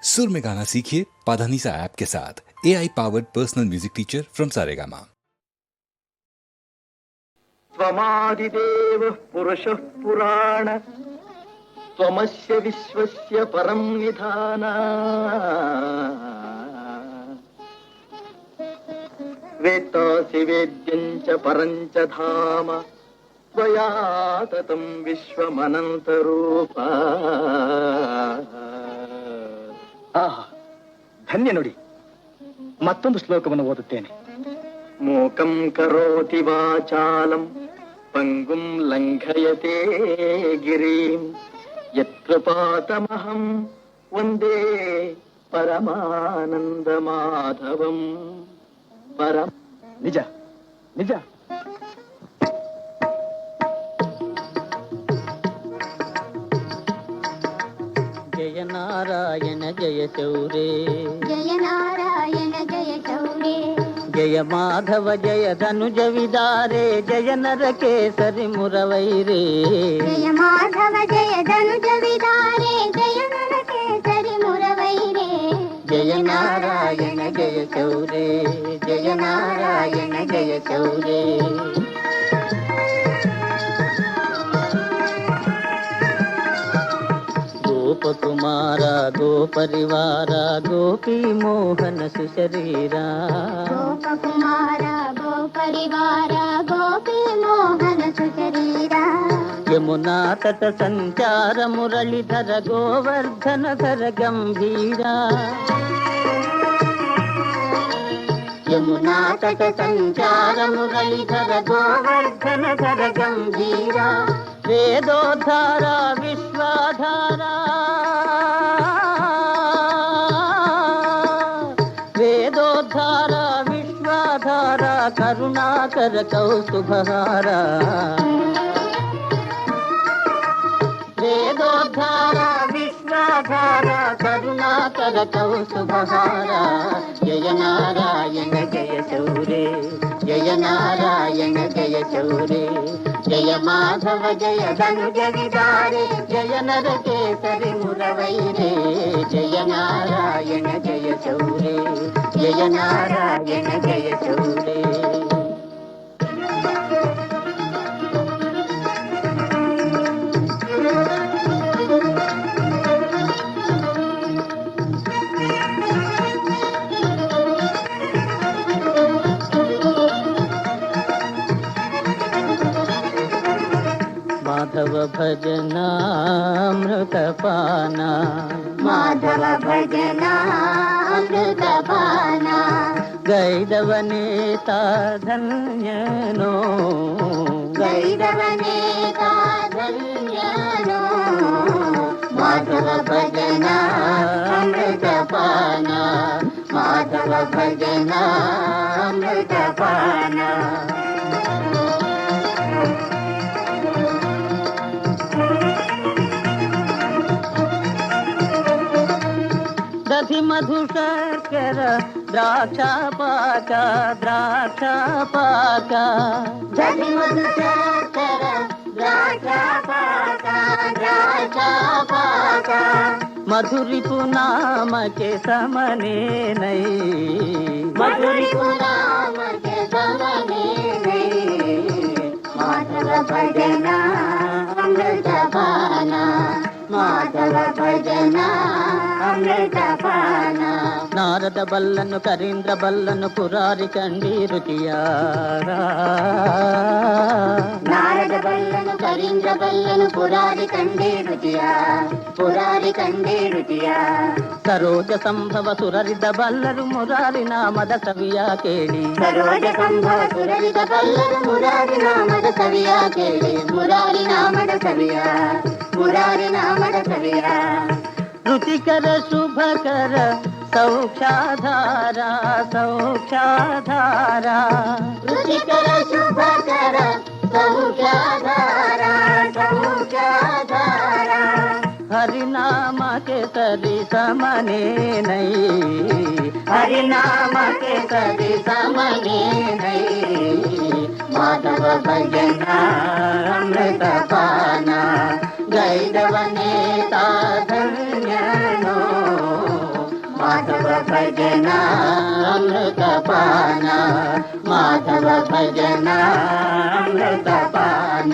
सुर में गाना सीखिए पाधानीसा ऐप के साथ। AI powered personal music teacher from Saregama. त्वमादिदेव पुरुषः पुराण त्वमस्य विश्वस्य परं निधान वेत्तासि वेद्यं च परं च धाम त्वया ततं विश्वमनन्तरूप। ಧನ್ಯ ನುಡಿ. ಮತ್ತೊಂದು ಶ್ಲೋಕವನ್ನು ಓದುತ್ತೇನೆ. ಮೂಕಂ ಕರೋತಿ ವಾಚಾಲಂ ಪಂಗುಂ ಲಂಘಯತೆ ಗಿರಿಂ ಯತ್ಕೃಪಾತಮಹಂ ವಂದೇ ಪರಮಾನಂದ ಮಾಧವಂ. ಪರಮ ನಿಜ ನಿಜ. జయ నారాయణ జయ చౌరే, జయ నారాయణ జయ చౌరే, జయ మాధవ జయ ధనుజ విదారే, జయ నరకేసరి మురవైరే. జయ మాధవ జయ ధనుజ విదారే, జయ నరకేసరి మురవైరే. జయ నారాయణ జయ చౌరే, జయ నారాయణ జయ చౌరే. గోపకుమార గోపరివార గోపీ మోహన సుశరీరా. గోపకుమార గోపరివార గోపీ మోహన సుశరీరా. యమునా తట సంచార మురళిధర గోవర్ధన ధర గంభీరా. యమునా తట సంచార మురళిధర గోవర్ధన ధర గంభీరా. వేదోద్ధార విశ్వాధార, వేదోద్ధార విశ్వాధార కరుణాకర కౌస్తుభహార. వేదోద్ధార విశ్వాధార కరుణాకర కౌస్తుభహార. జయ నారాయణ జయ చౌరే, జయ నారాయణ జయ చౌరే. జయ మాధవ జయ ధనుజ విదారే, జయ నరకేసరి మురవైరే. జయ నారాయణ జయ చౌరే, జయ నారాయణ జయ చౌరే. మాధవ భజనామృతపాన, మాధవ భజనామృతపాన, గైదవనేత ధన్యనో, గైరవనేత ధన్యనో. మాధవ భజనామృతపాన, మాధవ భజనామృతపాన. దధి మధు శర్కర ద్రాక్షపాక, ద్రాక్షపాక. దధి మధు శర్కర ద్రాక్షపాక, ద్రాక్షపాక. మధురిపు నామకే సమనే నై, మధురిపు నామకే సమనే నై. మాధవ భజనామృతపాన, మాధవ భజనామృతపాన. నారద బల్లను కరీంద్ర బల్లను పురారి చండీ రుచియారా. నారద బల్లను కరీంద్ర బల్లను పురారి కండే రుచియా, పురారి కండే రుచియా. సరోజ సంభవ సురరిద బల్లరు మురారి నామద సవియా కేళి. సరోజ సంభవ సురరిద బల్లరు మురారి నామద సవియా కేళి. మురారి నామద సవియా, మురారి నామద సవియా. రుచికర శుభకర సౌఖ్యాధార, సౌఖ్యాధార. రుచికర శుభకర సౌఖ్యాధార, సౌఖ్యాధార. హరినామ के सरी समने नहीं, हरिनाम के सदी समने नहीं। माधव भजना अमृत पाना, गैरवनेता धन्यनो। మాధవ భజన అమృతపాన మాధవ భజన అమృతపాన